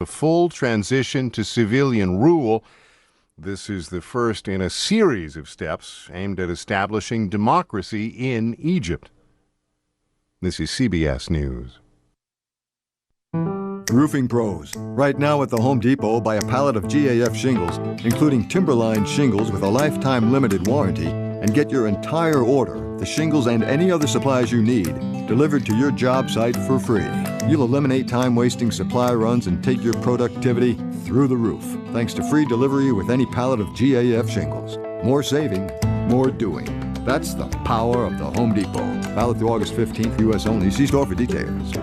A full transition to civilian rule. This is the first in a series of steps aimed at establishing democracy in Egypt. This is CBS News. Roofing pros. Right now at the Home Depot, buy a pallet of GAF shingles, including Timberline shingles with a lifetime limited warranty, and get your entire order, the shingles and any other supplies you need, delivered to your job site for free. You'll eliminate time-wasting supply runs and take your productivity through the roof, thanks to free delivery with any pallet of GAF shingles. More saving, more doing. That's the power of the Home Depot. Valid through August 15th, U.S. only. See store for details.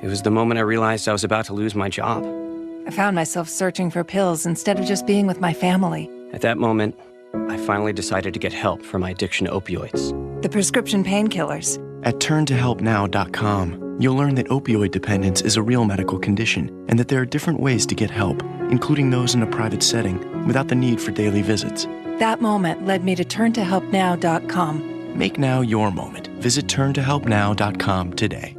It was the moment I realized I was about to lose my job. I found myself searching for pills instead of just being with my family. At that moment, I finally decided to get help for my addiction to opioids. The prescription painkillers. At turntohelpnow.com, you'll learn that opioid dependence is a real medical condition and that there are different ways to get help, including those in a private setting, without the need for daily visits. That moment led me to turntohelpnow.com. Make now your moment. Visit turntohelpnow.com today.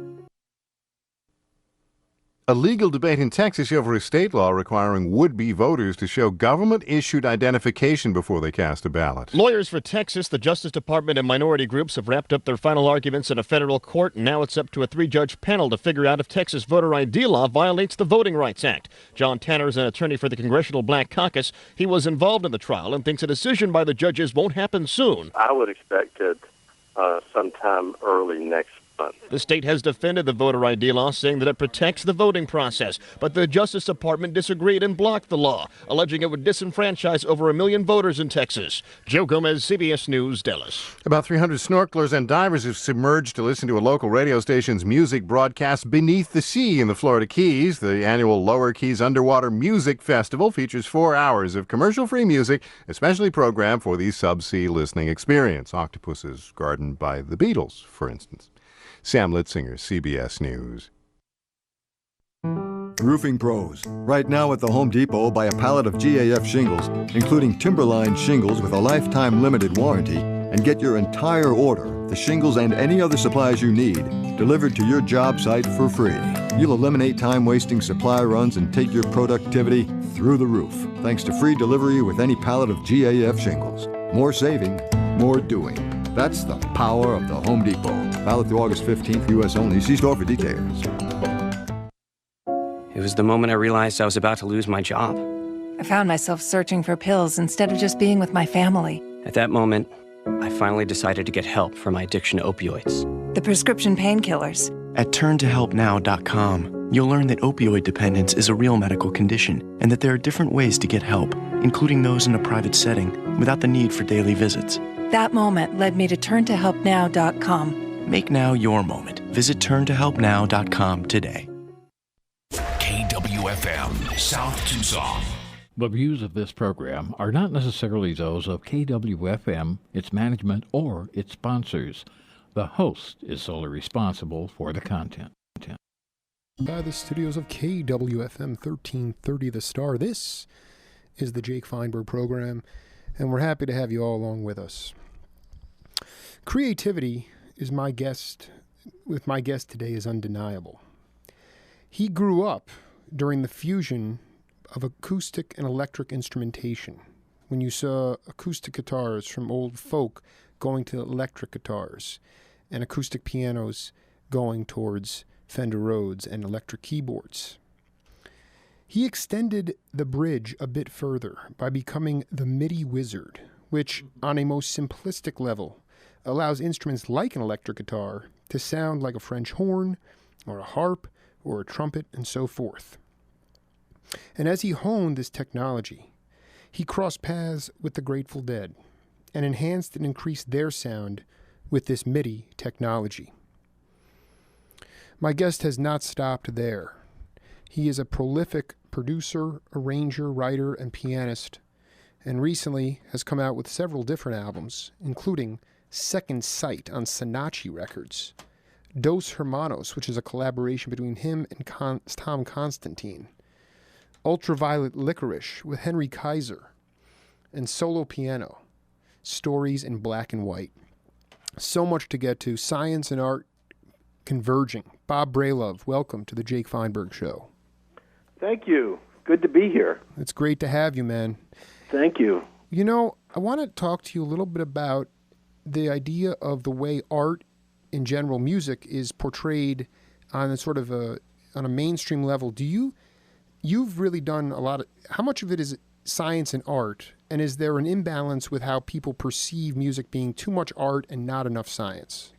A legal debate in Texas over a state law requiring would-be voters to show government-issued identification before they cast a ballot. Lawyers for Texas, the Justice Department, and minority groups have wrapped up their final arguments in a federal court, and now it's up to a 3-judge panel to figure out if Texas voter ID law violates the Voting Rights Act. John Tanner is an attorney for the Congressional Black Caucus. He was involved in the trial and thinks a decision by the judges won't happen soon. I would expect it sometime early next month. The state has defended the voter ID law, saying that it protects the voting process. But the Justice Department disagreed and blocked the law, alleging it would disenfranchise over 1 million voters in Texas. Joe Gomez, CBS News, Dallas. About 300 snorkelers and divers have submerged to listen to a local radio station's music broadcast beneath the sea in the Florida Keys. The annual Lower Keys Underwater Music Festival features 4 hours of commercial-free music, especially programmed for the subsea listening experience. Octopuses gardened by the Beatles, for instance. Sam Litzinger, CBS News. Roofing pros. Right now at the Home Depot, buy a pallet of GAF shingles, including Timberline shingles with a lifetime limited warranty, and get your entire order, the shingles and any other supplies you need, delivered to your job site for free. You'll eliminate time-wasting supply runs and take your productivity through the roof, thanks to free delivery with any pallet of GAF shingles. More saving, more doing. That's the power of the Home Depot. Valid through August 15th, U.S. only. See store for details. It was the moment I realized I was about to lose my job. I found myself searching for pills instead of just being with my family. At that moment, I finally decided to get help for my addiction to opioids. The prescription painkillers. At turntohelpnow.com, you'll learn that opioid dependence is a real medical condition and that there are different ways to get help, including those in a private setting, without the need for daily visits. That moment led me to turntohelpnow.com. Make now your moment. Visit turntohelpnow.com today. KWFM, South Tucson. The views of this program are not necessarily those of KWFM, its management, or its sponsors. The host is solely responsible for the content. By the studios of KWFM 1330 The Star, this is the Jake Feinberg program, and we're happy to have you all along with us. Creativity is my guest today is undeniable. He grew up during the fusion of acoustic and electric instrumentation, when you saw acoustic guitars from old folk going to electric guitars, and acoustic pianos going towards Fender Rhodes and electric keyboards. He extended the bridge a bit further by becoming the MIDI wizard, which, on a most simplistic level, allows instruments like an electric guitar to sound like a French horn, or a harp, or a trumpet, and so forth. And as he honed this technology, he crossed paths with the Grateful Dead and enhanced and increased their sound with this MIDI technology. My guest has not stopped there. He is a prolific producer, arranger, writer, and pianist, and recently has come out with several different albums, including Second Sight on Sonachi Records, Dos Hermanos, which is a collaboration between him and Tom Constantine, Ultraviolet Licorice with Henry Kaiser, and Solo Piano, Stories in Black and White. So much to get to, science and art converging Bob Bralove, welcome to the Jake Feinberg Show. Thank you. Good to be here. It's great to have you, man. Thank you. You know, I want to talk to you a little bit about the idea of the way art in general, music, is portrayed on a sort of on a mainstream level. You've really done a lot of, how much of it is science and art, and is there an imbalance with how people perceive music being too much art and not enough science?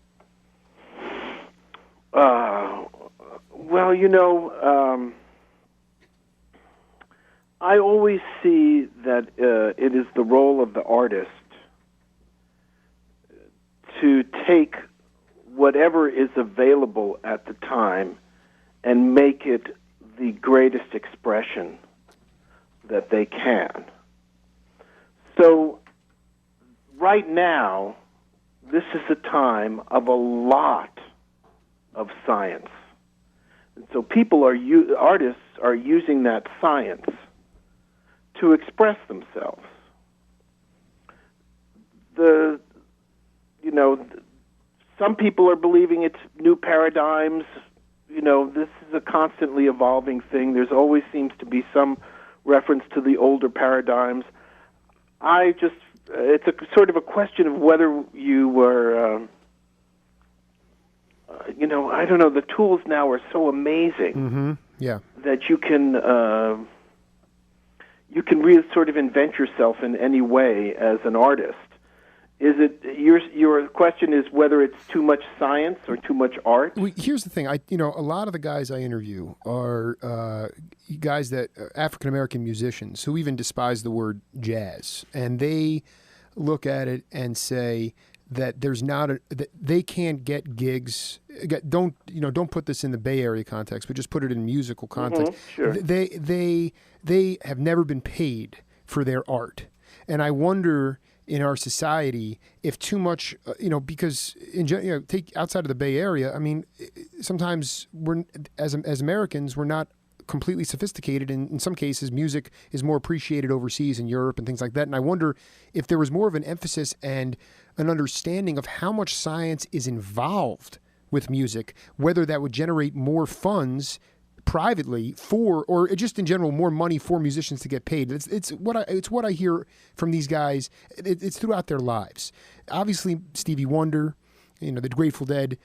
Well, I always see that it is the role of the artist to take whatever is available at the time and make it the greatest expression that they can. So right now, this is a time of a lot of science. And so artists are using that science to express themselves. Some people are believing it's new paradigms. This is a constantly evolving thing. There's always seems to be some reference to the older paradigms. It's a sort of a question of whether you were, I don't know, the tools now are so amazing that you can really sort of invent yourself in any way as an artist. Is it your question is whether it's too much science or too much art? Well, here's the thing. A lot of the guys I interview are guys that African American musicians who even despise the word jazz, and they look at it and say that there's not that they can't get gigs. Don't put this in the Bay Area context, but just put it in musical context. Sure. They have never been paid for their art, and I wonder in our society if too much, because take outside of the Bay Area. I mean, sometimes we're as Americans we're not completely sophisticated, and in some cases music is more appreciated overseas in Europe and things like that. And I wonder if there was more of an emphasis and an understanding of how much science is involved with music, whether that would generate more funds privately or just in general more money for musicians to get paid. It's what I hear from these guys. It's throughout their lives. Obviously, Stevie Wonder, the Grateful Dead.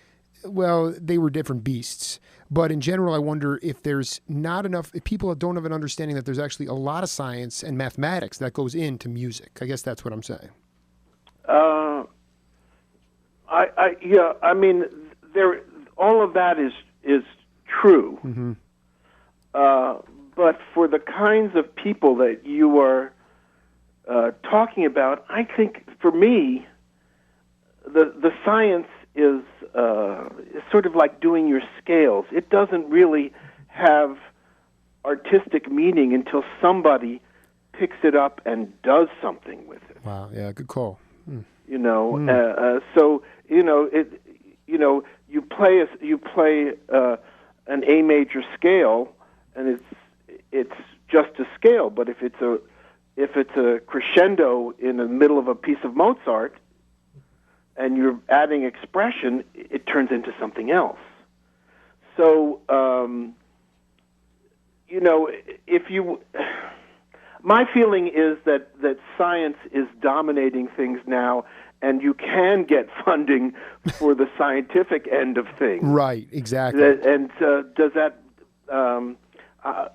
Well, they were different beasts. But in general, I wonder if there's not enough, if people don't have an understanding that there's actually a lot of science and mathematics that goes into music. I guess that's what I'm saying. All of that is true. Mm-hmm. But for the kinds of people that you are talking about, I think for me, the science is sort of like doing your scales. It doesn't really have artistic meaning until somebody picks it up and does something with it. Wow, yeah, good call. You play an A major scale, and it's just a scale. But if it's a crescendo in the middle of a piece of Mozart, and you're adding expression, it turns into something else. So, my feeling is that science is dominating things now, and you can get funding for the scientific end of things. Right, exactly. And does that...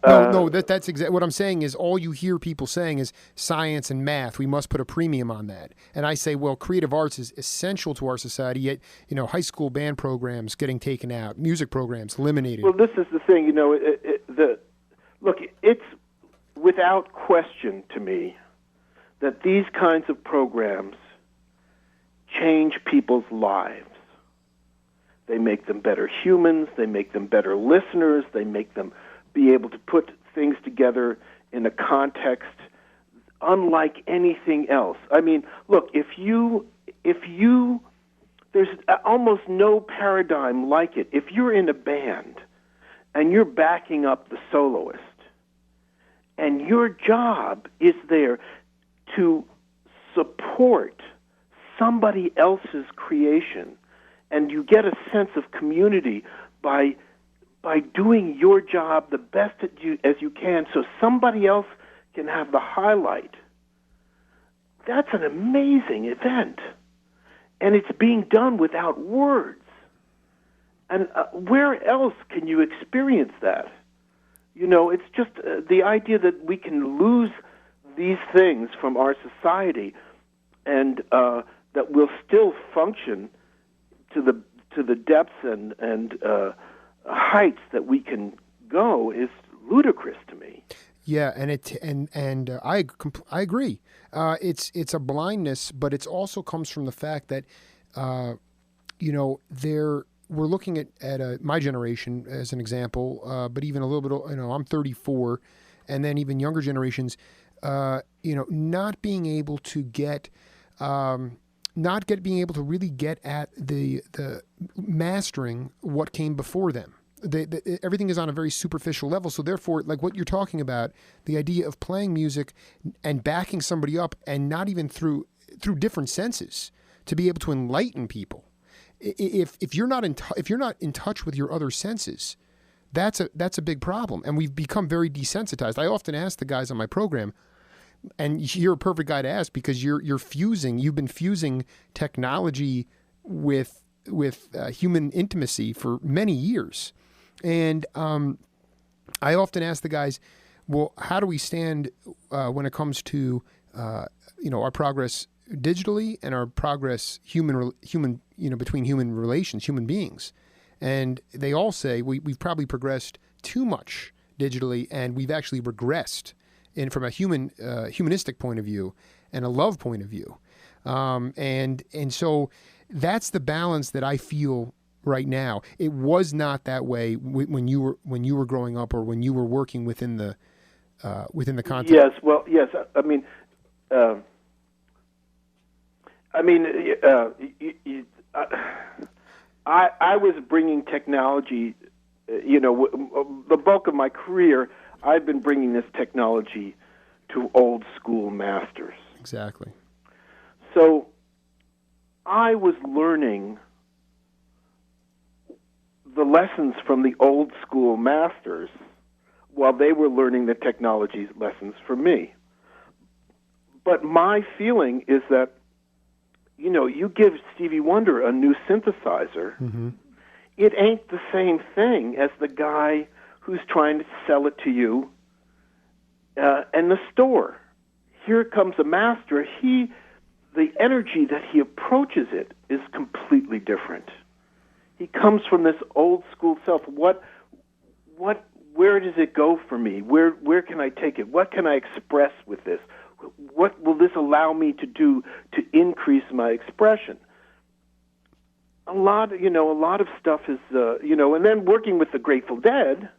No, that's exactly what I'm saying. Is all you hear people saying is science and math. We must put a premium on that. And I say, well, creative arts is essential to our society. Yet, high school band programs getting taken out, music programs eliminated. Well, this is the thing. Look, it's without question to me that these kinds of programs change people's lives. They make them better humans. They make them better listeners. They make them be able to put things together in a context unlike anything else. I mean, look, if you there's almost no paradigm like it. If you're in a band and you're backing up the soloist, and your job is there to support somebody else's creation, and you get a sense of community by doing your job the best as you can so somebody else can have the highlight. That's an amazing event. And it's being done without words. And where else can you experience that? It's just the idea that we can lose these things from our society and that we'll still function to the depths and heights that we can go is ludicrous to me. Yeah, and I agree. It's a blindness, but it also comes from the fact that we're looking at my generation as an example, but even a little bit. I'm 34, and then even younger generations, not being able to get. Being able to really get at the mastering what came before them. Everything is on a very superficial level. So therefore, like what you're talking about, the idea of playing music and backing somebody up, and not even through different senses, to be able to enlighten people. If you're not in touch with your other senses, that's a big problem. And we've become very desensitized. I often ask the guys on my program, and you're a perfect guy to ask because you've been fusing technology with human intimacy for many years. And I often ask the guys, well, how do we stand when it comes to our progress digitally and our progress human between human relations, human beings? And they all say we've probably progressed too much digitally, and we've actually regressed from a humanistic point of view and a love point of view. And so that's the balance that I feel right now. It was not that way when you were growing up, or when you were working within the context. Yes, well, yes. I was bringing technology. The bulk of my career, I've been bringing this technology to old school masters. Exactly. So I was learning the lessons from the old school masters while they were learning the technology lessons from me. But my feeling is that, you give Stevie Wonder a new synthesizer, mm-hmm. It ain't the same thing as the guy who's trying to sell it to you in the store. Here comes a master. The energy that he approaches it is completely different. He comes from this old school self. Where does it go for me? Where can I take it? What can I express with this? What will this allow me to do to increase my expression? A lot of stuff is, and then working with the Grateful Dead,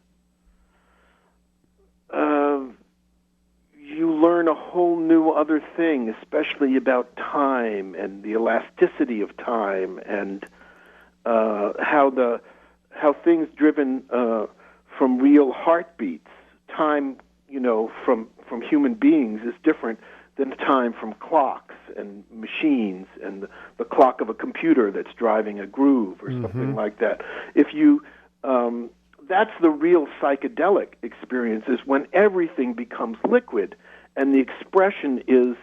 you learn a whole new other thing, especially about time and the elasticity of time, and how things driven from real heartbeats, time, from human beings is different than time from clocks and machines and the clock of a computer that's driving a groove or mm-hmm. something like that. If you, that's the real psychedelic experience, is when everything becomes liquid and the expression is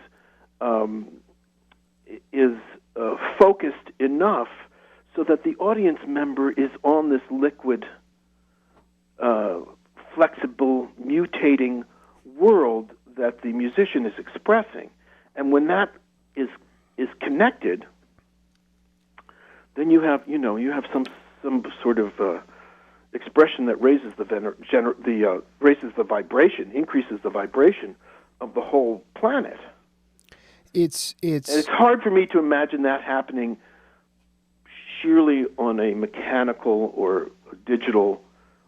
focused enough so that the audience member is on this liquid, flexible, mutating world that the musician is expressing. And when that is connected, then you have some sort of expression that raises raises the vibration, increases the vibration of the whole planet. It's hard for me to imagine that happening sheerly on a mechanical or digital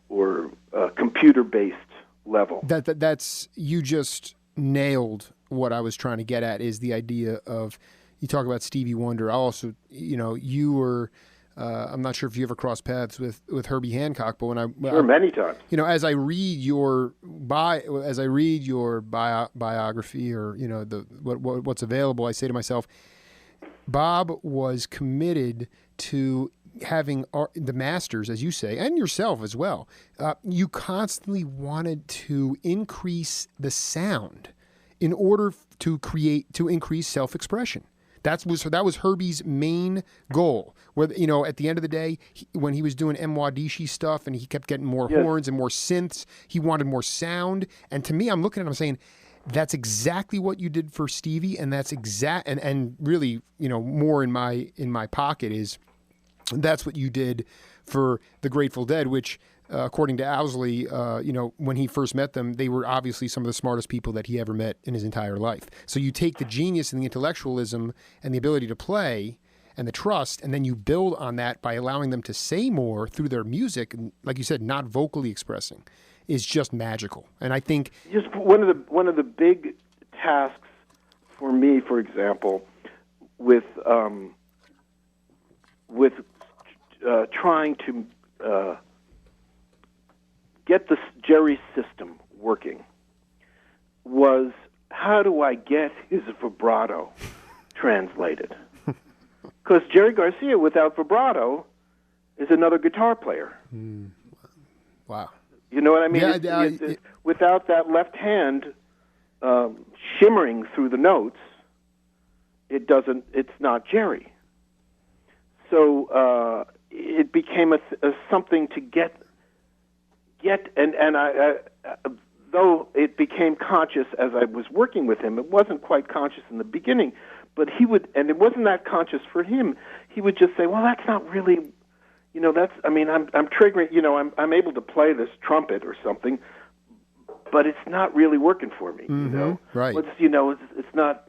or computer-based level. That's you just nailed what I was trying to get at, is the idea of, you talk about Stevie Wonder. I also, you were, I'm not sure if you ever crossed paths with Herbie Hancock, but many times. As I read your biography, or what's available, I say to myself, Bob was committed to having the masters, as you say, and yourself as well, you constantly wanted to increase the sound in order to increase self-expression. That was Herbie's main goal. Where, you know, at the end of the day, when he was doing Mwadishi stuff and he kept getting more horns and more synths, he wanted more sound. And to me, I'm looking at him saying, that's exactly what you did for Stevie, and that's and really, you know, more in my pocket is that's what you did for the Grateful Dead, which, according to Owsley, you know, when he first met them, they were obviously some of the smartest people that he ever met in his entire life. So you take the genius and the intellectualism and the ability to play and the trust, and then you build on that by allowing them to say more through their music, and like you said, not vocally expressing, is just magical. And I think just one of the big tasks for me, for example, with trying to get the Jerry system working was, how do I get his vibrato translated? Because Jerry Garcia, without vibrato, is another guitar player. Wow. You know what I mean? Yeah, without that left hand shimmering through the notes, it's not Jerry. So it became a something to get, and I though it became conscious as I was working with him, it wasn't quite conscious in the beginning, but he would, and it wasn't that conscious for him. He would just say, "Well, that's not really, you know, that's. I mean, I'm triggering, you know, I'm able to play this trumpet or something, but it's not really working for me. Mm-hmm. You know, right? It's not,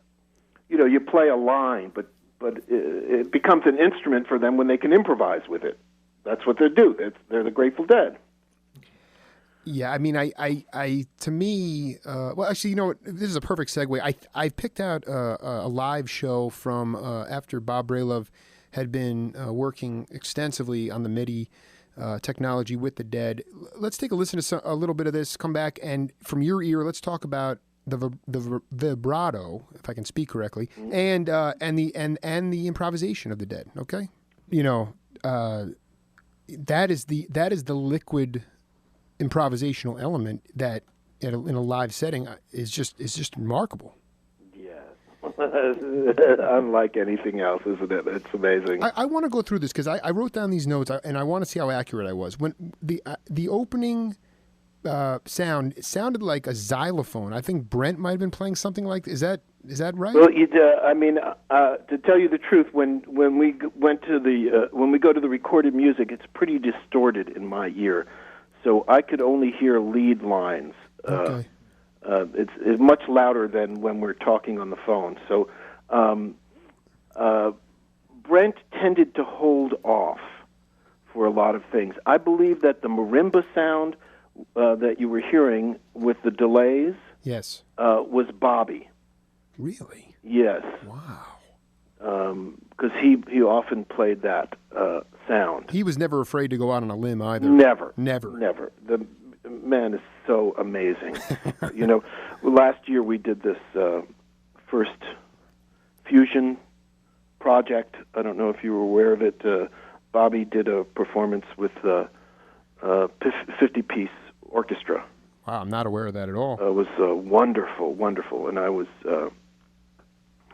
you know, you play a line, but it becomes an instrument for them when they can improvise with it. That's what they do. They're the Grateful Dead." Yeah, I mean, to me, well, actually, you know what? This is a perfect segue. I picked out a live show from after Bob Bralove had been working extensively on the MIDI technology with the Dead. Let's take a listen to a little bit of this. Come back, and from your ear, let's talk about the vibrato, if I can speak correctly, and the improvisation of the Dead. Okay, you know, that is the liquid improvisational element that in a live setting is just remarkable. Yes. Unlike anything else, isn't it? It's amazing. I want to go through this because I wrote down these notes and I want to see how accurate I was. When the opening sound, it sounded like a xylophone. I think Brent might have been playing something like that. Is that right? Well, I mean, to tell you the truth, when we went to when we go to the recorded music, it's pretty distorted in my ear. So I could only hear lead lines. Okay. It's much louder than when we're talking on the phone. So Brent tended to hold off for a lot of things. I believe that the marimba sound that you were hearing with the delays, yes, was Bobby. Really? Yes. Wow. Because he often played that sound. He was never afraid to go out on a limb either. Never. The man is so amazing. You know, last year we did this first fusion project. I don't know if you were aware of it. Bobby did a performance with a 50-piece orchestra. Wow, I'm not aware of that at all. It was wonderful, and I was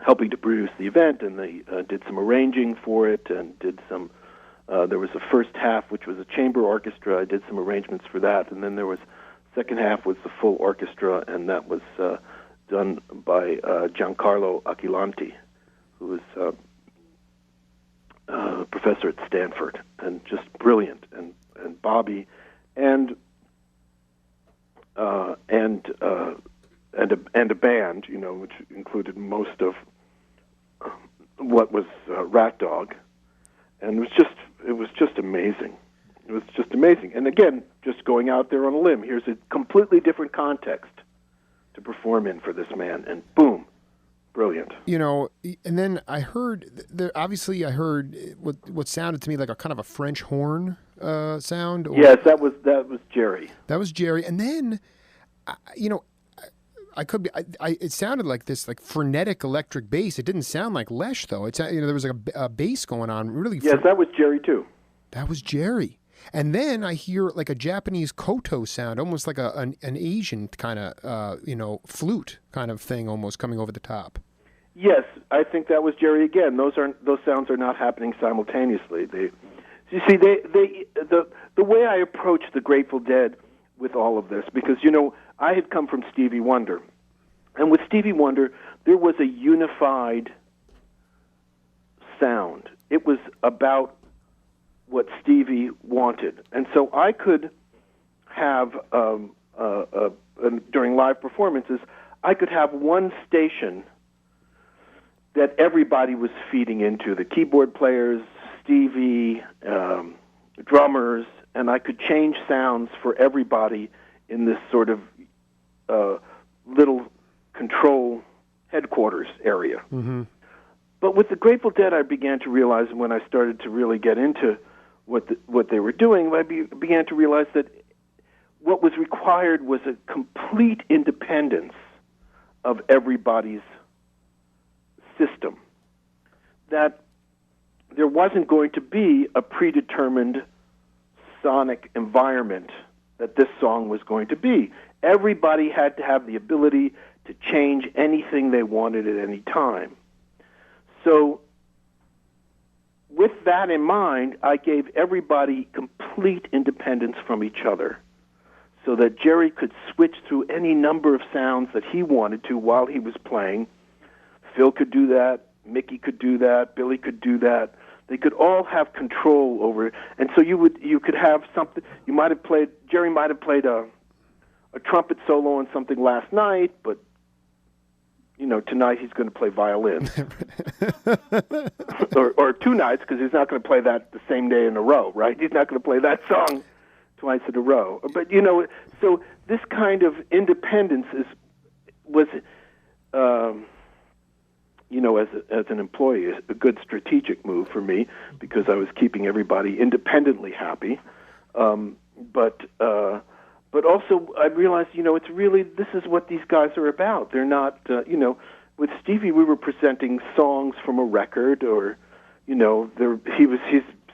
helping to produce the event, and they did some arranging for it, and did some. There was a first half, which was a chamber orchestra. I did some arrangements for that, and then there was second half was the full orchestra, and that was done by Giancarlo Aquilanti, who is a professor at Stanford, and just brilliant, and Bobby, and a band, you know, which included most of what was Rat Dog, and it was just amazing. It was just amazing. And again, just going out there on a limb, here's a completely different context to perform in for this man, and boom, brilliant. You know, and then I heard, obviously I heard what sounded to me like a kind of a French horn sound. Yes, that was Jerry. That was Jerry. And then, you know, I could be. It sounded like this, like frenetic electric bass. It didn't sound like Lesh though. It's, you know, there was like a bass going on. Really. Yes, that was Jerry too. That was Jerry. And then I hear like a Japanese koto sound, almost like an Asian kind of, flute kind of thing almost coming over the top. Yes, I think that was Jerry again. Those sounds are not happening simultaneously. The way I approach the Grateful Dead with all of this, because, I had come from Stevie Wonder. And with Stevie Wonder, there was a unified sound. It was about what Stevie wanted. And so I could have, during live performances, I could have one station that everybody was feeding into, the keyboard players, Stevie, drummers, and I could change sounds for everybody in this sort of little control headquarters area. Mm-hmm. But with the Grateful Dead, I began to realize, when I started to really get into what they were doing, I began to realize that what was required was a complete independence of everybody's system. That there wasn't going to be a predetermined sonic environment that this song was going to be. Everybody had to have the ability to change anything they wanted at any time. So with that in mind, I gave everybody complete independence from each other so that Jerry could switch through any number of sounds that he wanted to while he was playing. Phil could do that, Mickey could do that, Billy could do that. They could all have control over it. And so you could have something, Jerry might have played a trumpet solo on something last night, but tonight he's going to play violin. or 2 nights, because he's not going to play that the same day in a row, right? He's not going to play that song twice in a row. But, so this kind of independence was as an employee, a good strategic move for me, because I was keeping everybody independently happy. But also I realized, it's really, this is what these guys are about. They're not, with Stevie, we were presenting songs from a record, or,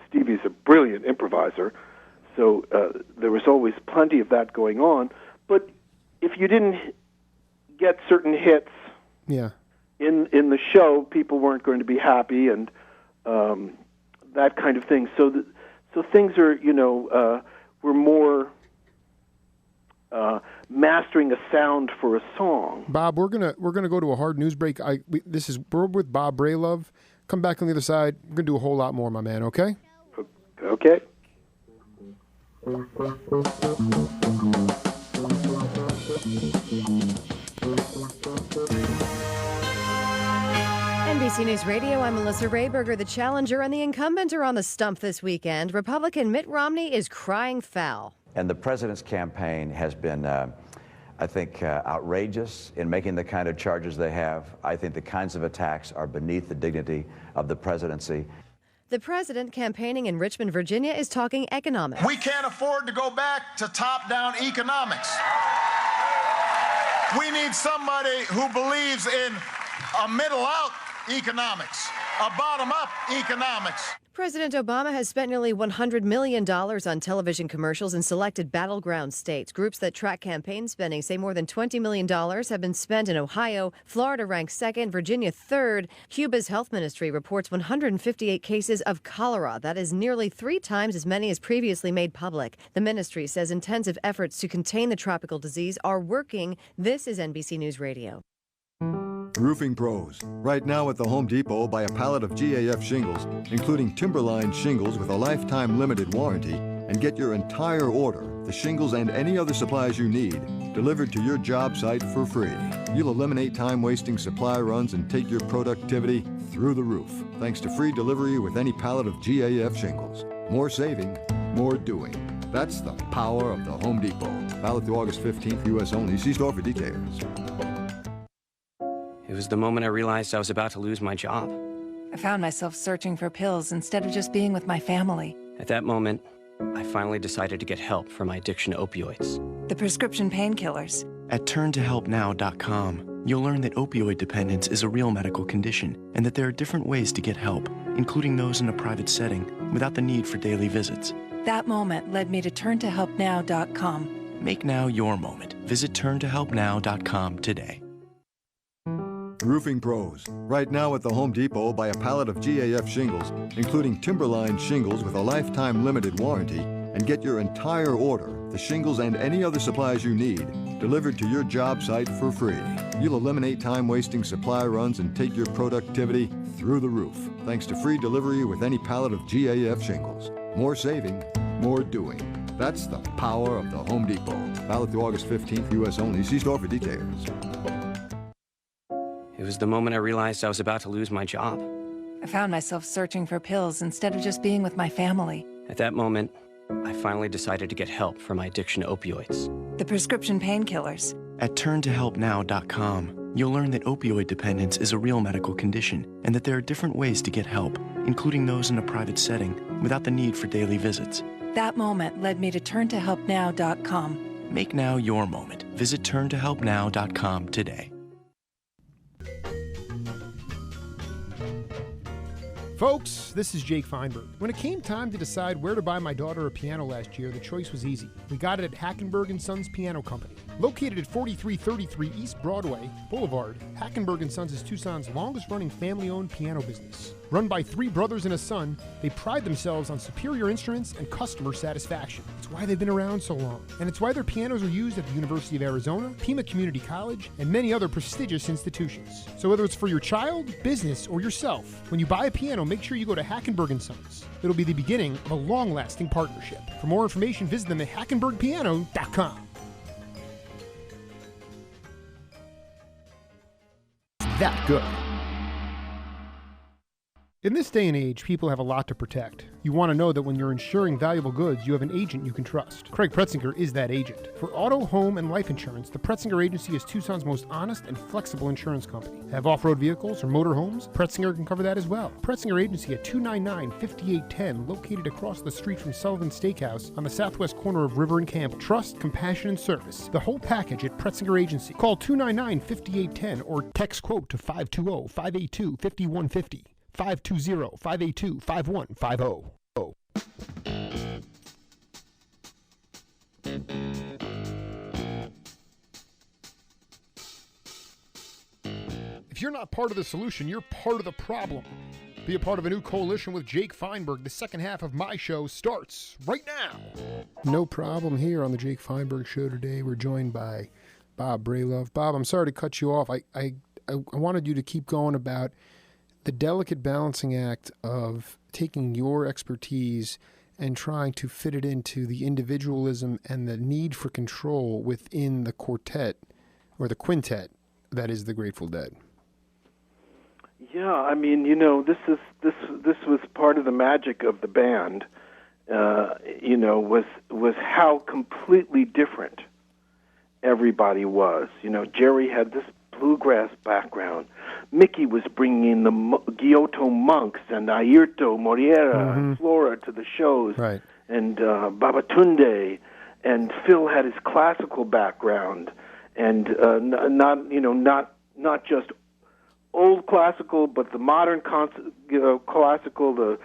Stevie's a brilliant improviser, so there was always plenty of that going on. But if you didn't get certain hits, in the show, people weren't going to be happy, and that kind of thing. So things are, we're more mastering a sound for a song. Bob, we're gonna go to a hard news break. We're with Bob Bralove. Come back on the other side. We're gonna do a whole lot more, my man. Okay? Okay. NBC News Radio, I'm Melissa Rayberger. The challenger and the incumbent are on the stump this weekend. Republican Mitt Romney is crying foul. And the president's campaign has been, I think, outrageous in making the kind of charges they have. I think the kinds of attacks are beneath the dignity of the presidency. The president campaigning in Richmond, Virginia, is talking economics. We can't afford to go back to top-down economics. We need somebody who believes in a middle-out economics, a bottom-up economics. President Obama has spent nearly $100 million on television commercials in selected battleground states. Groups that track campaign spending say more than $20 million have been spent in Ohio. Florida ranks second, Virginia third. Cuba's health ministry reports 158 cases of cholera. That is nearly 3 times as many as previously made public. The ministry says intensive efforts to contain the tropical disease are working. This is NBC News Radio. Roofing pros. Right now at the Home Depot, buy a pallet of GAF shingles, including Timberline shingles with a lifetime limited warranty, and get your entire order, the shingles and any other supplies you need, delivered to your job site for free. You'll eliminate time-wasting supply runs and take your productivity through the roof, thanks to free delivery with any pallet of GAF shingles. More saving, more doing. That's the power of the Home Depot. Valid through August 15th, U.S. only. See store for details. It was the moment I realized I was about to lose my job. I found myself searching for pills instead of just being with my family. At that moment, I finally decided to get help for my addiction to opioids. The prescription painkillers. At turntohelpnow.com, you'll learn that opioid dependence is a real medical condition and that there are different ways to get help, including those in a private setting without the need for daily visits. That moment led me to turntohelpnow.com. Make now your moment. Visit turntohelpnow.com today. Roofing pros. Right now at the Home Depot, buy a pallet of GAF shingles, including Timberline shingles with a lifetime limited warranty, and get your entire order, the shingles and any other supplies you need, delivered to your job site for free. You'll eliminate time-wasting supply runs and take your productivity through the roof, thanks to free delivery with any pallet of GAF shingles. More saving, more doing. That's the power of the Home Depot. Valid through August 15th, U.S. only. See store for details. It was the moment I realized I was about to lose my job. I found myself searching for pills instead of just being with my family. At that moment, I finally decided to get help for my addiction to opioids. The prescription painkillers. At turntohelpnow.com, you'll learn that opioid dependence is a real medical condition and that there are different ways to get help, including those in a private setting without the need for daily visits. That moment led me to turntohelpnow.com. Make now your moment. Visit turntohelpnow.com today. Folks, this is Jake Feinberg. When it came time to decide where to buy my daughter a piano last year, the choice was easy. We got it at Hackenberg & Sons Piano Company. Located at 4333 East Broadway Boulevard, Hackenberg & Sons is Tucson's longest-running family-owned piano business. Run by three brothers and a son, they pride themselves on superior instruments and customer satisfaction. It's why they've been around so long. And it's why their pianos are used at the University of Arizona, Pima Community College, and many other prestigious institutions. So whether it's for your child, business, or yourself, when you buy a piano, make sure you go to Hackenberg & Sons. It'll be the beginning of a long-lasting partnership. For more information, visit them at hackenbergpiano.com. That good. In this day and age, people have a lot to protect. You want to know that when you're insuring valuable goods, you have an agent you can trust. Craig Pretzinger is that agent. For auto, home, and life insurance, the Pretzinger Agency is Tucson's most honest and flexible insurance company. Have off-road vehicles or motorhomes? Pretzinger can cover that as well. Pretzinger Agency at 299-5810, located across the street from Sullivan's Steakhouse on the southwest corner of River and Campbell. Trust, compassion, and service. The whole package at Pretzinger Agency. Call 299-5810 or text quote to 520-582-5150. 520-582-5150. If you're not part of the solution, you're part of the problem. Be a part of a new coalition with Jake Feinberg. The second half of my show starts right now. No problem here on the Jake Feinberg Show today. We're joined by Bob Bralove. Bob, I'm sorry to cut you off. I wanted you to keep going about the delicate balancing act of taking your expertise and trying to fit it into the individualism and the need for control within the quartet or the quintet that is the Grateful Dead. Yeah, I mean, this was part of the magic of the band. Was how completely different everybody was. Jerry had this bluegrass background. Mickey was bringing in the Giotto monks and Airto, Moriera, and Flora to the shows, right. And Babatunde, and Phil had his classical background, and not just old classical, but the modern classical, the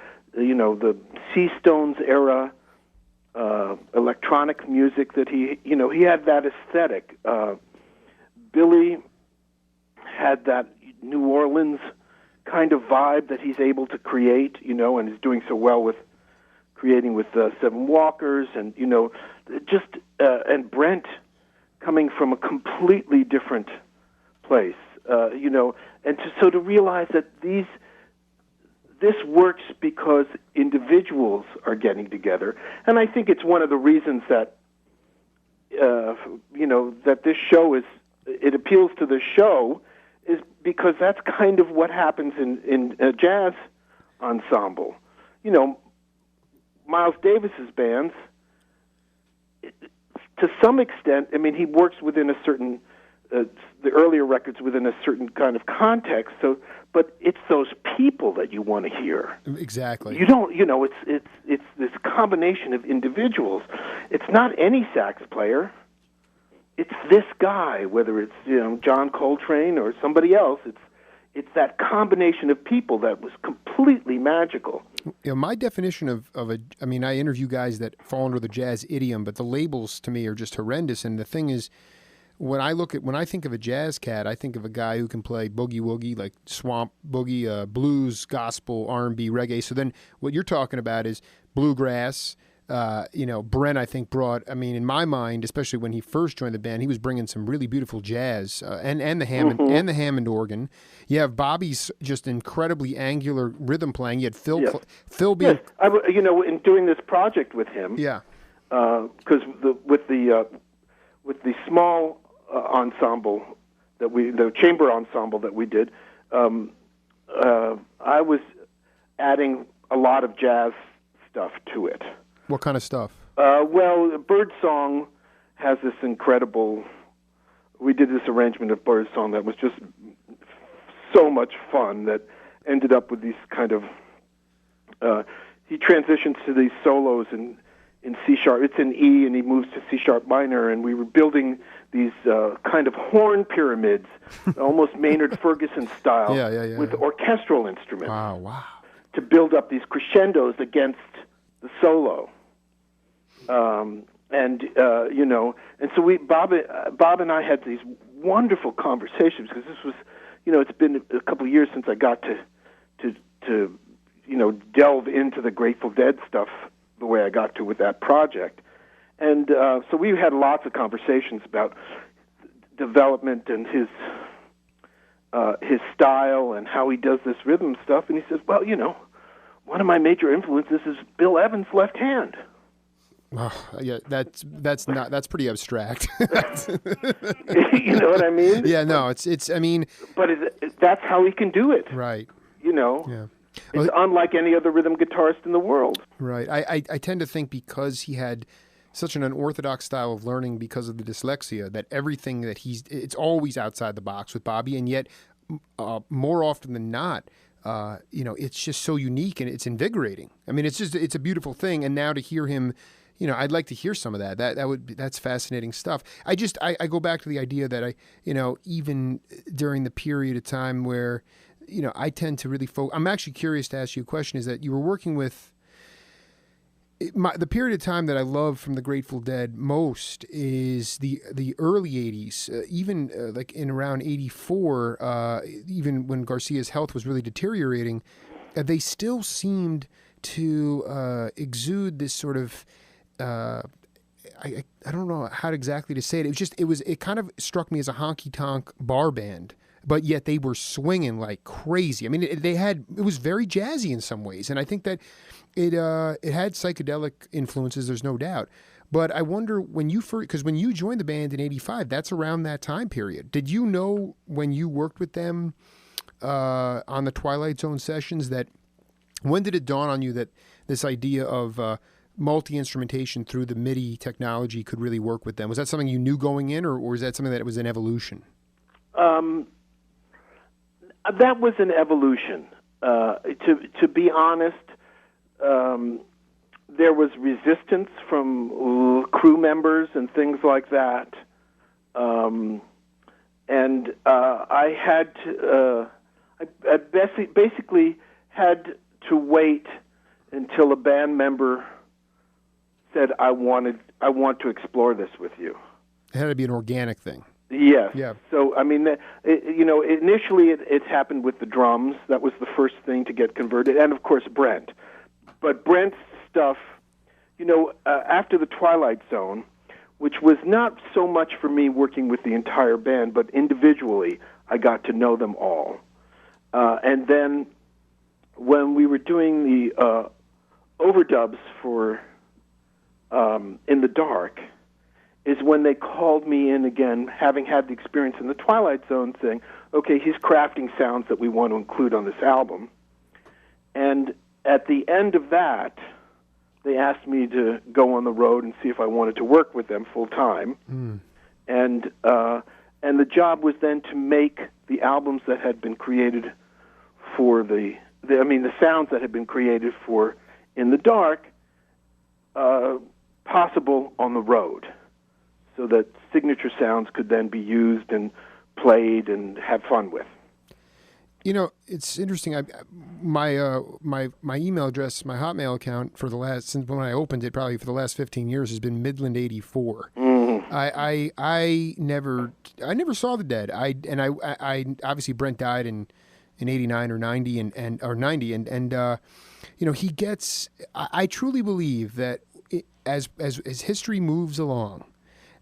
Sea Stones era electronic music that he had that aesthetic. Billy had that New Orleans kind of vibe that he's able to create, and is doing so well with creating with Seven Walkers, and and Brent coming from a completely different place, and to realize that this works because individuals are getting together, and I think it's one of the reasons that that this show it appeals to the show. Is because that's kind of what happens in a jazz ensemble. Miles Davis's bands, to some extent, I mean, he works within a certain, the earlier records within a certain kind of context. So, but it's those people that you want to hear. Exactly. You don't, it's this combination of individuals. It's not any sax player. it's this guy, whether it's John Coltrane or somebody else. It's that combination of people that was completely magical. My definition of I interview guys that fall under the jazz idiom, but the labels to me are just horrendous. And the thing is, when I think of a jazz cat, I think of a guy who can play boogie woogie, like swamp boogie, blues, gospel, R&B, reggae. So then what you're talking about is bluegrass. Brent, I think, brought, in my mind, especially when he first joined the band, he was bringing some really beautiful jazz and the Hammond organ. You have Bobby's just incredibly angular rhythm playing. You had Phil being... Yes. In doing this project with him, because with the small ensemble the chamber ensemble that we did, I was adding a lot of jazz stuff to it. What kind of stuff? Birdsong has this incredible... We did this arrangement of Birdsong that was just so much fun that ended up with these kind of... he transitions to these solos in C-sharp. It's in E, and he moves to C-sharp minor, and we were building these kind of horn pyramids, almost Maynard Ferguson style, with orchestral instruments. Wow. To build up these crescendos against the solo. And so Bob and I had these wonderful conversations, because this was, it's been a couple of years since I got to delve into the Grateful Dead stuff the way I got to with that project. And so we had lots of conversations about development and his style and how he does this rhythm stuff. And he says, well, one of my major influences is Bill Evans' left hand. Oh, yeah, that's pretty abstract. You know what I mean? Yeah, no, it's but that's how he can do it. Right. Yeah. It's unlike any other rhythm guitarist in the world. Right. I tend to think because he had such an unorthodox style of learning because of the dyslexia, that everything that it's always outside the box with Bobby, and yet more often than not, it's just so unique and it's invigorating. It's a beautiful thing. And now to hear him, I'd like to hear some of that. That's fascinating stuff. I go back to the idea that even during the period of time where, I tend to really focus. I'm actually curious to ask you a question, is that you were working with the period of time that I love from the Grateful Dead most is the early 80s, even like in around 84, even when Garcia's health was really deteriorating, they still seemed to exude this sort of, I don't know how exactly to say it. It kind of struck me as a honky-tonk bar band, but yet they were swinging like crazy. It was very jazzy in some ways, and I think that it had psychedelic influences. There's no doubt. But I wonder when you joined the band in '85, that's around that time period. Did you know when you worked with them on the Twilight Zone sessions when did it dawn on you that this idea of multi-instrumentation through the MIDI technology could really work with them? Was that something you knew going in, or is that something that was an evolution? That was an evolution. To be honest, there was resistance from crew members and things like that. And I had to, I basically had to wait until a band member said, I want to explore this with you. It had to be an organic thing. Yes. Yeah. So, initially it happened with the drums. That was the first thing to get converted. And, of course, Brent. But Brent's stuff, after the Twilight Zone, which was not so much for me working with the entire band, but individually, I got to know them all. And then when we were doing the overdubs for In the Dark, is when they called me in again, having had the experience in the Twilight Zone, saying, okay, he's crafting sounds that we want to include on this album. And at the end of that, they asked me to go on the road and see if I wanted to work with them full-time. And the job was then to make the albums that had been created for the sounds that had been created for In the Dark possible on the road. so that signature sounds could then be used and played and have fun with. You know, it's interesting. My email address, my Hotmail account for the last, since when I opened it, probably for the last 15 years, has been Midland84. I never saw the Dead. I obviously Brent died in 89 or 90 and you know, he gets. I truly believe that as history moves along,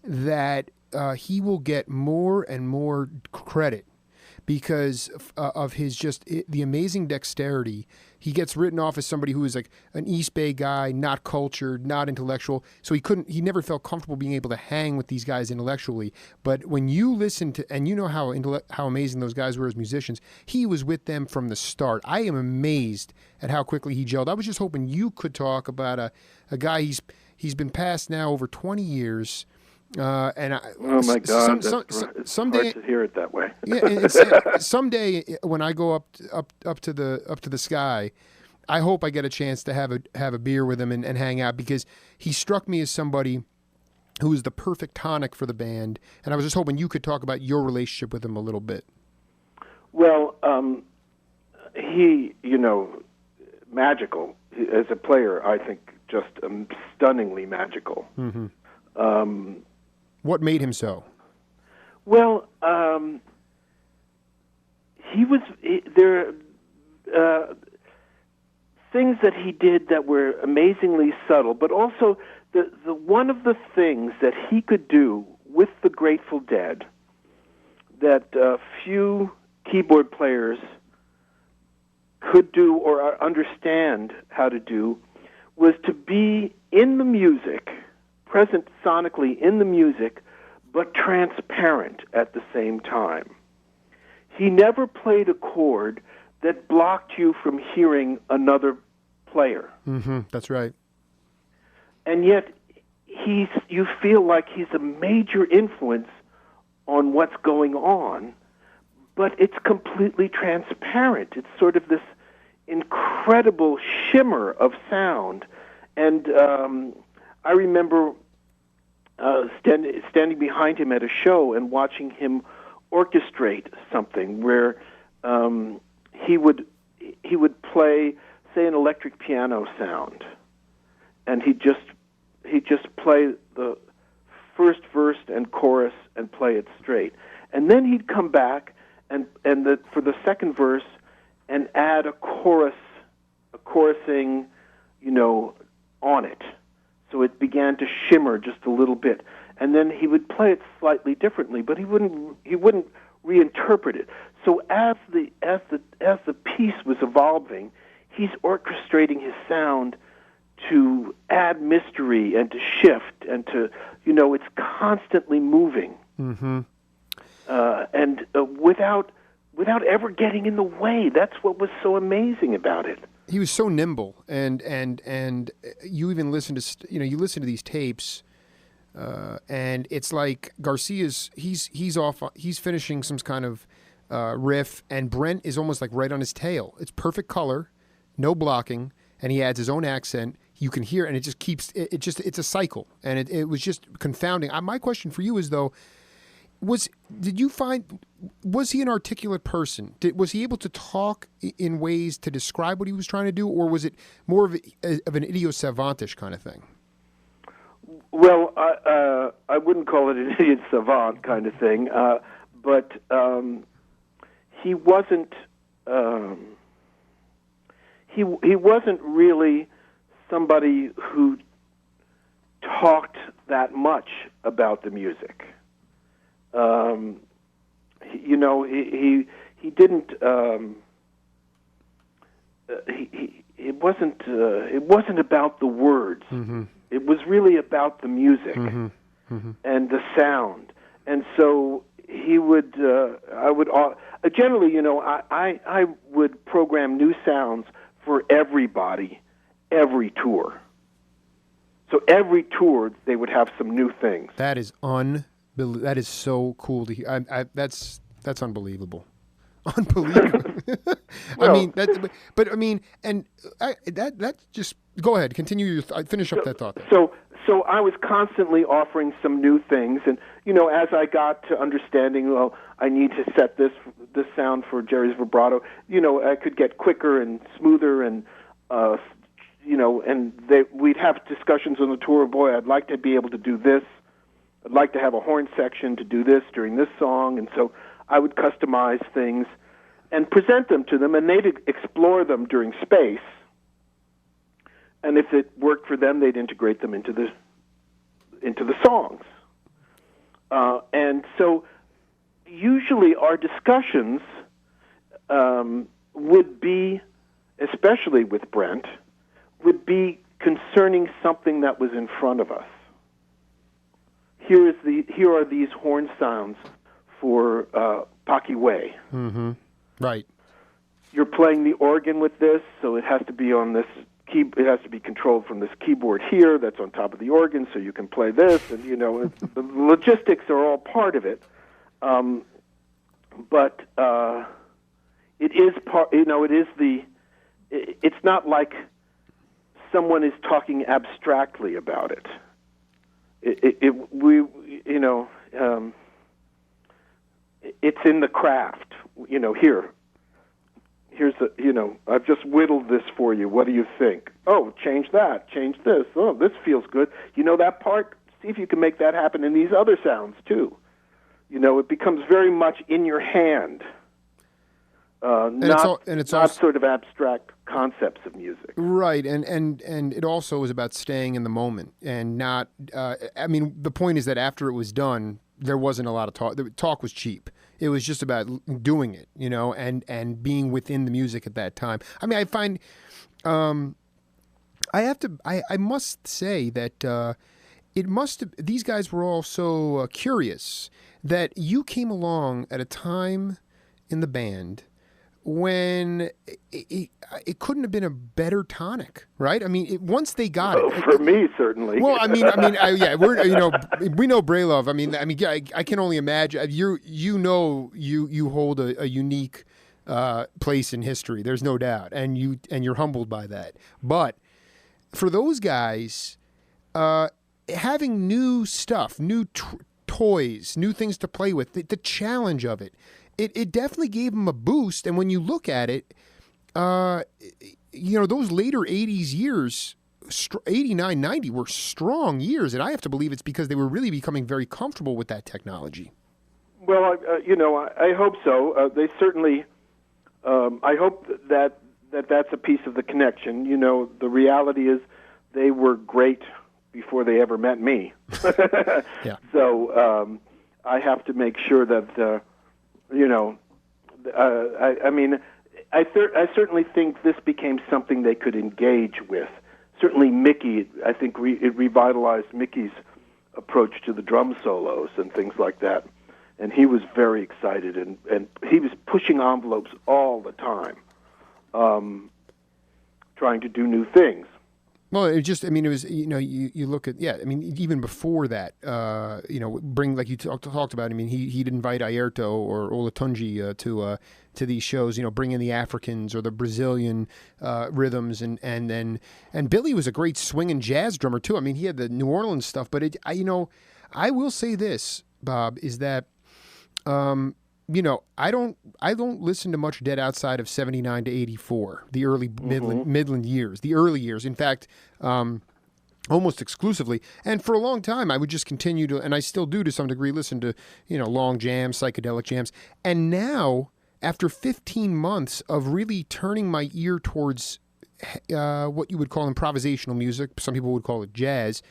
that he will get more and more credit because of his the amazing dexterity. He gets written off as somebody who is like an East Bay guy, not cultured, not intellectual. So he never felt comfortable being able to hang with these guys intellectually. But when you listen to, and you know how amazing those guys were as musicians, he was with them from the start. I am amazed at how quickly he gelled. I was just hoping you could talk about a guy he's been passed now over 20 years. Oh my God! Someday, hard to hear it that way. Yeah, someday when I go up to the sky, I hope I get a chance to have a beer with him and hang out, because he struck me as somebody who is the perfect tonic for the band. And I was just hoping you could talk about your relationship with him a little bit. Well, he, magical as a player. I think just stunningly magical. Mm-hmm. What made him so? Well, there things that he did that were amazingly subtle, but also the one of the things that he could do with the Grateful Dead that few keyboard players could do or understand how to do was to be in the music, present sonically in the music, but transparent at the same time. He never played a chord that blocked you from hearing another player. Mm-hmm, that's right. And yet, you feel like he's a major influence on what's going on, but it's completely transparent. It's sort of this incredible shimmer of sound. And I remember standing behind him at a show and watching him orchestrate something where he would play, say, an electric piano sound, and he'd just play the first verse and chorus and play it straight, and then he'd come back and for the second verse and add a chorusing, on it. So it began to shimmer just a little bit, and then he would play it slightly differently, but he wouldn't reinterpret it. So as the piece was evolving, he's orchestrating his sound to add mystery and to shift and to it's constantly moving, mm-hmm. And without ever getting in the way. That's what was so amazing about it. He was so nimble, and you even listen to you listen to these tapes, and it's like Garcia's he's finishing some kind of riff, and Brent is almost like right on his tail. It's perfect color, no blocking, and he adds his own accent. You can hear, and it just keeps it's a cycle, and it was just confounding. My question for you is though, was he an articulate person? Was he able to talk in ways to describe what he was trying to do, or was it more of an idiot savantish kind of thing? Well, I wouldn't call it an idiot savant kind of thing, but he wasn't. He wasn't really somebody who talked that much about the music. He didn't. It wasn't about the words. Mm-hmm. It was really about the music, mm-hmm. Mm-hmm. and the sound. And so he would. I would generally, I would program new sounds for everybody, every tour. So every tour they would have some new things. That is That is so cool to hear. That's unbelievable. Unbelievable. I mean, but I mean, and that's just, go ahead, continue finish up that thought. So I was constantly offering some new things, and as I got to understanding, well, I need to set this sound for Jerry's vibrato. I could get quicker and smoother, and we'd have discussions on the tour. Boy, I'd like to be able to do this. I'd like to have a horn section to do this during this song, and so I would customize things and present them to them, and they'd explore them during space. And if it worked for them, they'd integrate them into the songs. And so usually our discussions would be, especially with Brent, would be concerning something that was in front of us. Here are these horn sounds for Paki Way. Mm-hmm. Right. You're playing the organ with this, so it has to be on this it has to be controlled from this keyboard here that's on top of the organ, so you can play this, and the logistics are all part of it. But it is part. It is it's not like someone is talking abstractly about it. It's in the craft. Here's I've just whittled this for you. What do you think? Oh, change that, change this. Oh, this feels good. That part? See if you can make that happen in these other sounds, too. It becomes very much in your hand. Not sort of abstract concepts of music. Right, and it also is about staying in the moment and not, the point is that after it was done, there wasn't a lot of talk. The talk was cheap. It was just about doing it, and being within the music at that time. I mean, I find, I must say that these guys were all so curious that you came along at a time in the band when it couldn't have been a better tonic, right? I mean, once they got it. For me, certainly. Well, we know Bralove. I can only imagine. You hold a unique place in history. There's no doubt, and you're humbled by that. But for those guys, having new stuff, new toys, new things to play with, the challenge of it. It definitely gave them a boost, and when you look at it, those later 80s years, 89, 90, were strong years, and I have to believe it's because they were really becoming very comfortable with that technology. Well, I hope so. They certainly, I hope that's a piece of the connection. The reality is they were great before they ever met me. Yeah. So I have to make sure that... I certainly think this became something they could engage with. Certainly Mickey, I think it revitalized Mickey's approach to the drum solos and things like that. And he was very excited, and he was pushing envelopes all the time, trying to do new things. Well, it was, you look at, even before that, bring, like you talked about, he'd invite Airto or Olatunji to these shows, bring in the Africans or the Brazilian rhythms, and Billy was a great swing and jazz drummer too. He had the New Orleans stuff, but I will say this, Bob, is that, I don't listen to much Dead outside of 79 to 84, the early Midland years, the early years. In fact, almost exclusively. And for a long time, I would just continue to, and I still do to some degree, listen to, long jams, psychedelic jams. And now, after 15 months of really turning my ear towards what you would call improvisational music, some people would call it jazz.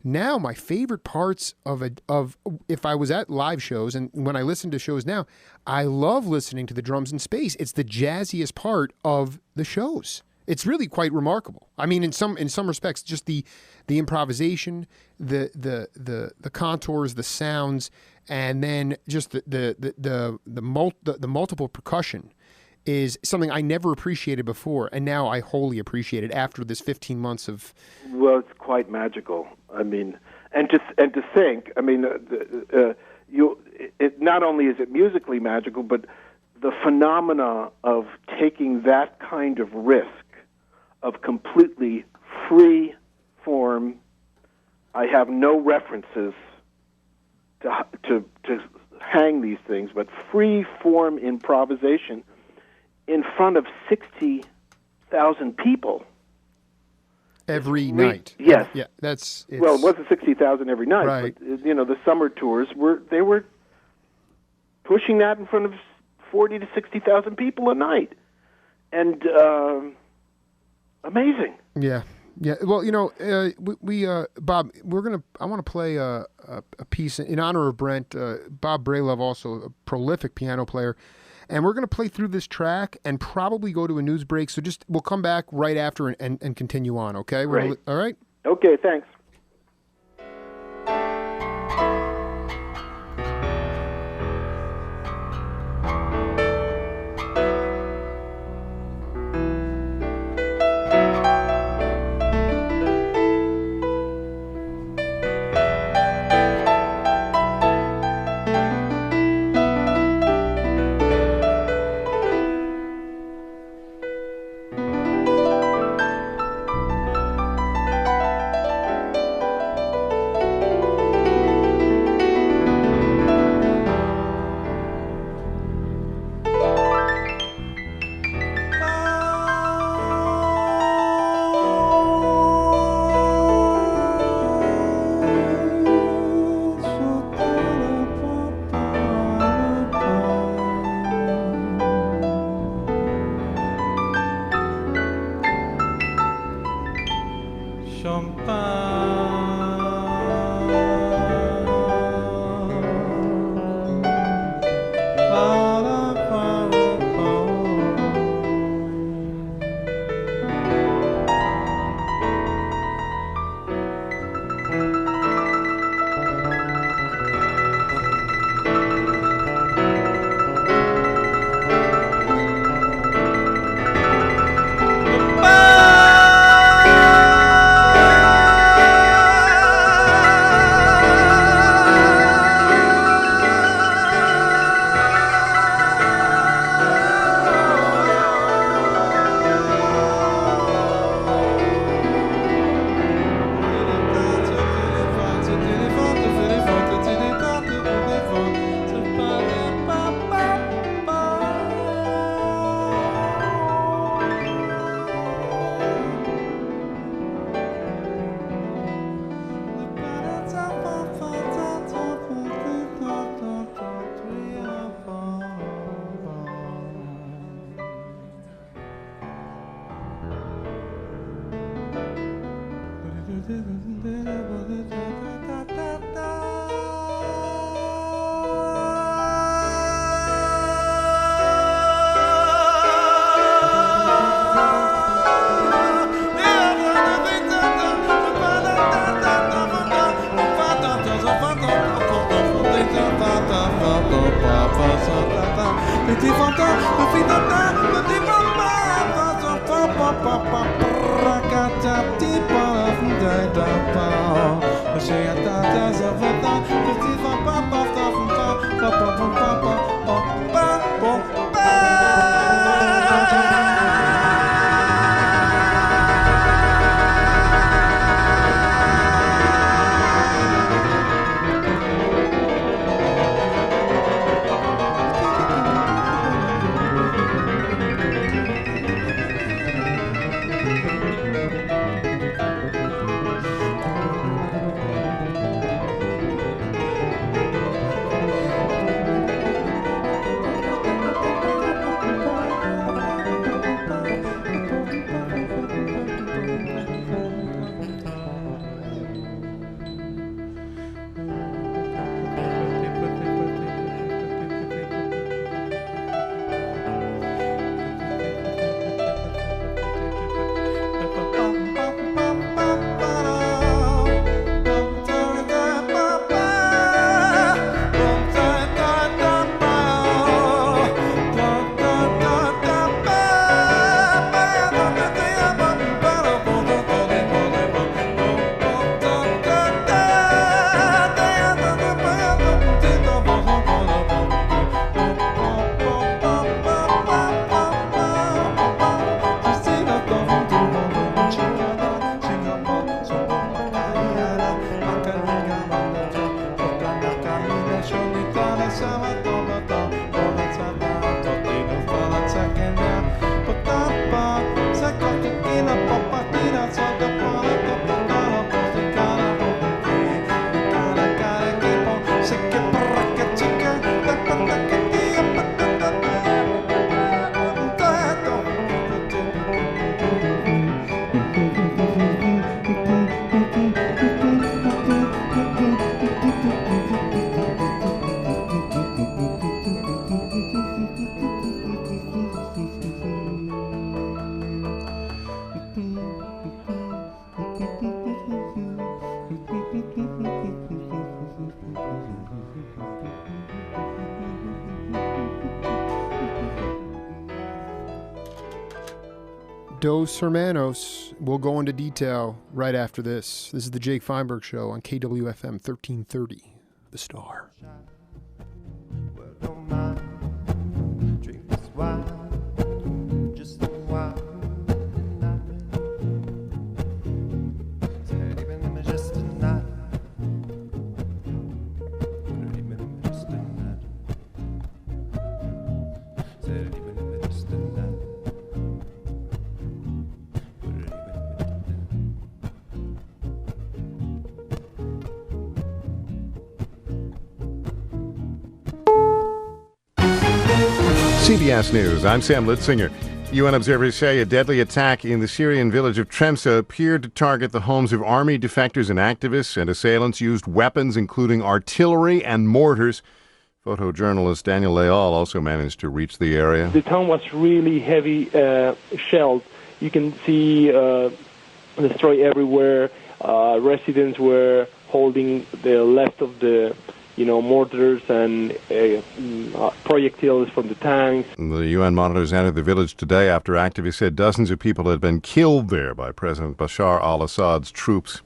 Now, my favorite parts of if I was at live shows and when I listen to shows now, I love listening to the drums in space. It's the jazziest part of the shows. It's really quite remarkable. In some respects, just the improvisation, the contours, the sounds, and then just the multiple percussion is something I never appreciated before, and now I wholly appreciate it after this 15 months of. Well, it's quite magical. And to think, not only is it musically magical, but the phenomena of taking that kind of risk of completely free form, I have no references to hang these things, but free form improvisation in front of 60,000 people every night. Yes. Yeah, well, it wasn't 60,000 every night, right. But the summer tours were pushing that in front of 40 to 60,000 people a night, and amazing. Yeah. Yeah, well, we Bob, I want to play a piece in honor of Brent. Bob Bralove, also a prolific piano player, and we're going to play through this track and probably go to a news break. So we'll come back right after and continue on. Okay, Great. All right. Okay, thanks. Dos Hermanos. We'll go into detail right after this. This is the Jake Feinberg Show on KWFM 1330, The Star. CBS News, I'm Sam Litzinger. UN observers say a deadly attack in the Syrian village of Tremsa appeared to target the homes of army defectors and activists, and assailants used weapons including artillery and mortars. Photojournalist Daniel Leal also managed to reach the area. The town was really heavy shelled. You can see destroy everywhere. Residents were holding the left of the mortars and projectiles from the tanks. The UN monitors entered the village today after activists said dozens of people had been killed there by President Bashar al-Assad's troops.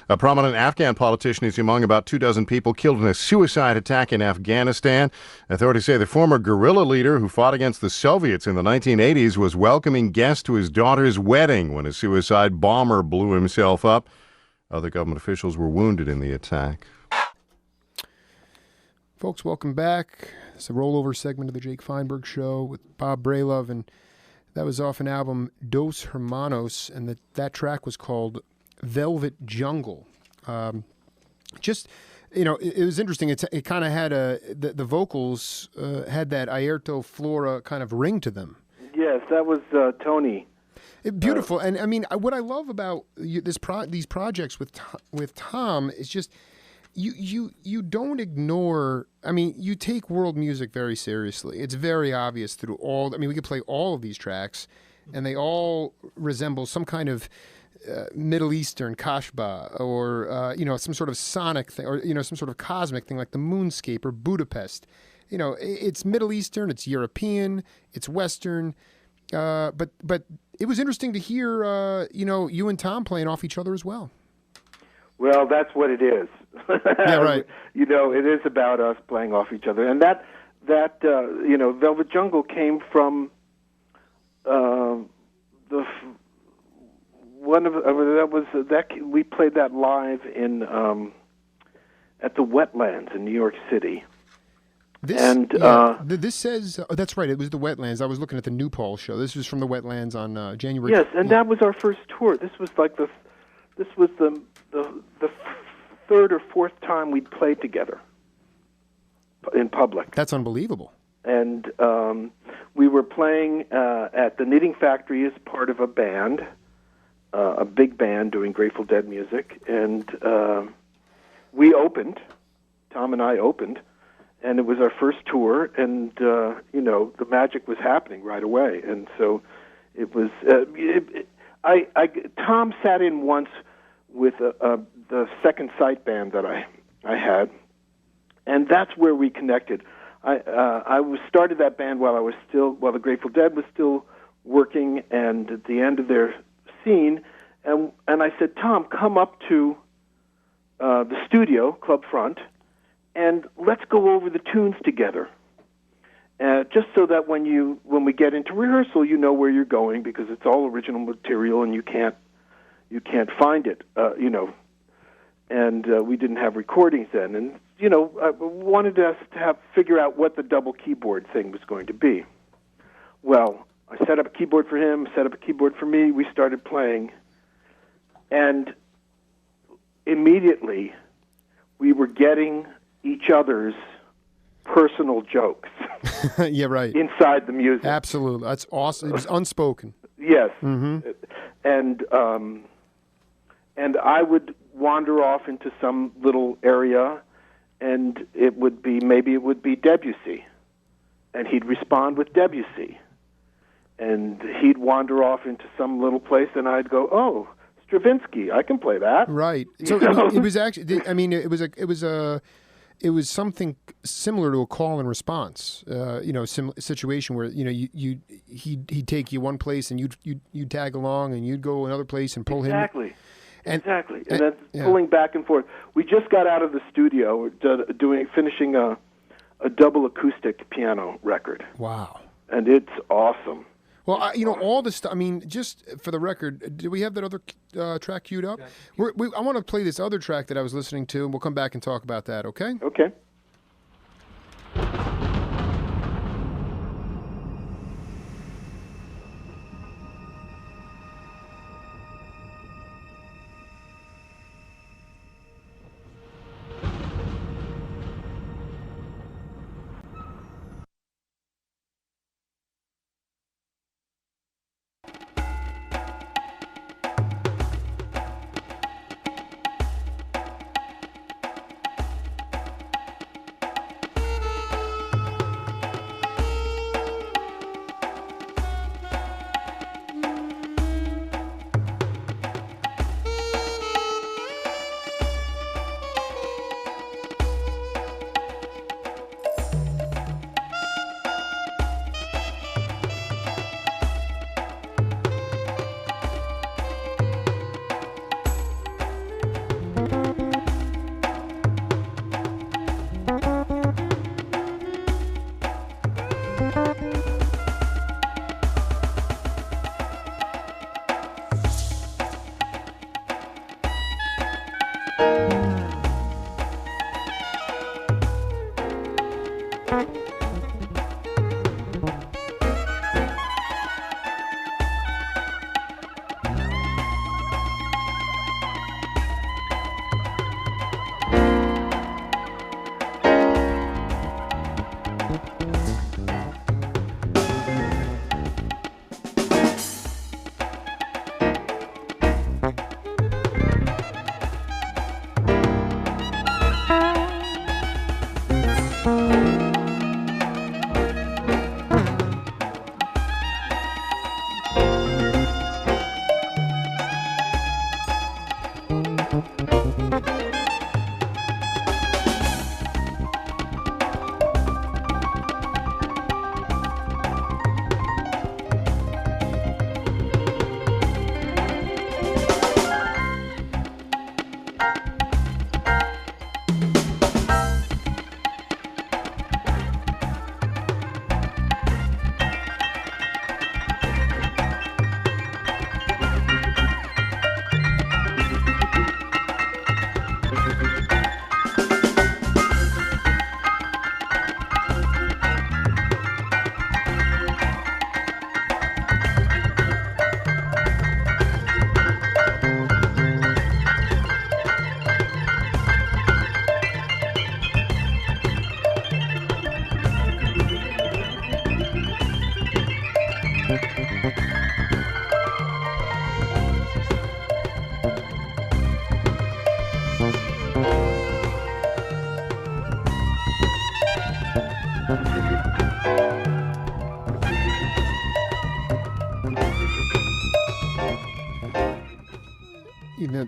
A prominent Afghan politician is among about 24 people killed in a suicide attack in Afghanistan. Authorities say the former guerrilla leader who fought against the Soviets in the 1980s was welcoming guests to his daughter's wedding when a suicide bomber blew himself up. Other government officials were wounded in the attack. Folks, welcome back. It's a rollover segment of the Jake Feinberg Show with Bob Bralove, and that was off an album, Dos Hermanos, and that track was called Velvet Jungle. It was interesting. It kind of had the vocals had that Aerto Flora kind of ring to them. Yes, that was Tony. Beautiful, and I mean, what I love about these projects with Tom is just you don't ignore. I mean, you take world music very seriously. It's very obvious through all. I mean, we could play all of these tracks, and they all resemble some kind of Middle Eastern kashba, or some sort of sonic thing, or some sort of cosmic thing like the Moonscape or Budapest. It's Middle Eastern, it's European, it's Western, but it was interesting to hear you and Tom playing off each other as well. Well, that's what it is. Yeah, right. It is about us playing off each other, and that Velvet Jungle came from we played that live in at the Wetlands in New York City. This says that's right. It was the Wetlands. I was looking at the New Paul show. This was from the Wetlands on January. Yes, and that was our first tour. This was the third or fourth time we'd played together in public. That's unbelievable. And we were playing at the Knitting Factory as part of a band, a big band doing Grateful Dead music, and we opened. Tom and I opened, and it was our first tour, and the magic was happening right away. And so it was. Tom sat in once with the Second Sight band that I had, and that's where we connected. I started that band while the Grateful Dead was still working, and at the end of their scene, and I said, Tom, come up to the studio, Club Front, and let's go over the tunes together. Just so that when we get into rehearsal, you know where you're going, because it's all original material and you can't find it, And we didn't have recordings then, and I wanted us to figure out what the double keyboard thing was going to be. Well, I set up a keyboard for him, set up a keyboard for me. We started playing, and immediately we were getting each other's personal jokes. Yeah, right. Inside the music. Absolutely. That's awesome. It was unspoken. Yes. Mm-hmm. And I would wander off into some little area, and maybe it would be Debussy, and he'd respond with Debussy, and he'd wander off into some little place, and I'd go, "Oh, Stravinsky, I can play that." Right. So it was actually. I mean, it was something similar to a call and response. Situation where he'd take you one place and you'd tag along, and you'd go another place and pull him. Exactly. And then pulling back and forth. We just got out of the studio finishing a double acoustic piano record. Wow. And it's awesome. Well, all this stuff. I mean, just for the record, do we have that other track queued up? I want to play this other track that I was listening to, and we'll come back and talk about that, okay? Okay.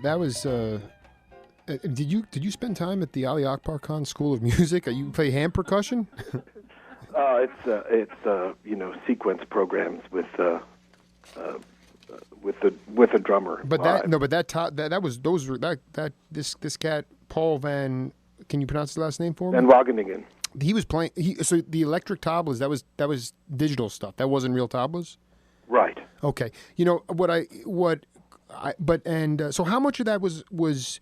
That was. Did you spend time at the Ali Akbar Khan School of Music? You play hand percussion? It's sequence programs with a drummer. But this cat Paul Van. Can you pronounce his last name for me? Van Wageningen. He was playing. So the electric tablas, that was digital stuff. That wasn't real tablas. Right. Okay. So how much of that was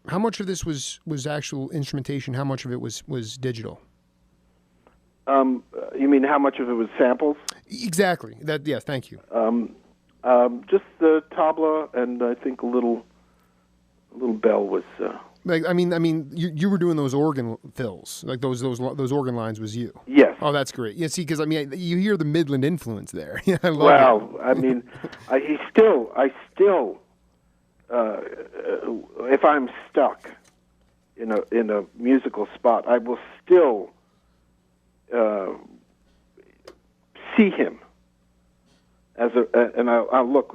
How much of this was actual instrumentation? How much of it was digital? You mean how much of it was samples? Exactly. That. Yes. Thank you. Just the tabla, and I think a little bell was. I mean, you were doing those organ fills, like those organ lines was you. Yes. Oh, that's great. Yeah. See, because I mean, you hear the Midland influence there. Yeah, I love it. Well, I mean, I still, if I'm stuck in a musical spot, I will still see him and I'll look.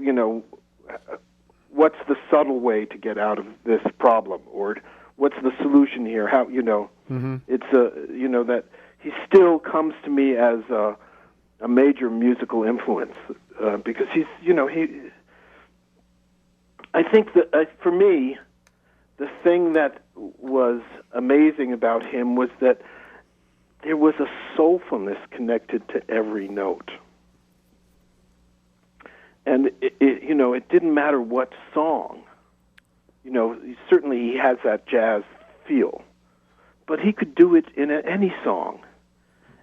What's the subtle way to get out of this problem, or what's the solution here? How it's that he still comes to me as a major musical influence because he's I think that for me, the thing that was amazing about him was that there was a soulfulness connected to every note. And it didn't matter what song. Certainly he has that jazz feel, but he could do it in any song,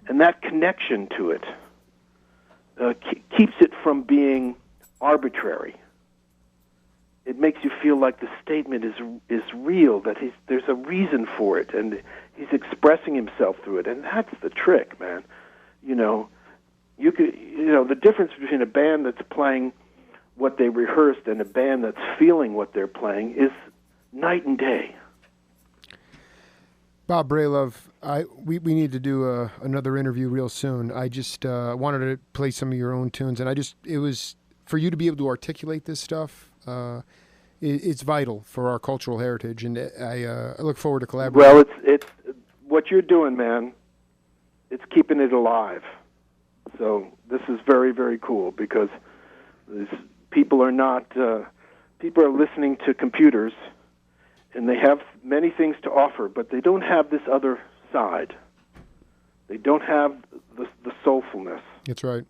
and that connection to it keeps it from being arbitrary. It makes you feel like the statement is real, that there's a reason for it, and he's expressing himself through it, and that's the trick, man. You could, the difference between a band that's playing what they rehearsed and a band that's feeling what they're playing is night and day. Bob Bralove, we need to do another interview real soon. I just wanted to play some of your own tunes, and it was for you to be able to articulate this stuff. It's vital for our cultural heritage, and I look forward to collaborating. Well, it's what you're doing, man. It's keeping it alive. So this is very, very cool because people are listening to computers, and they have many things to offer, but they don't have this other side. They don't have the soulfulness. That's right.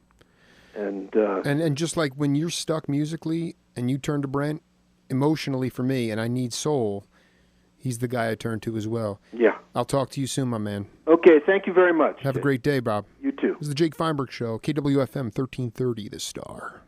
And just like when you're stuck musically and you turn to Brent, emotionally for me, and I need soul, he's the guy I turn to as well. Yeah. I'll talk to you soon, my man. Okay, thank you very much. Have a great day, Bob. You too. This is the Jake Feinberg Show, KWFM 1330, The Star.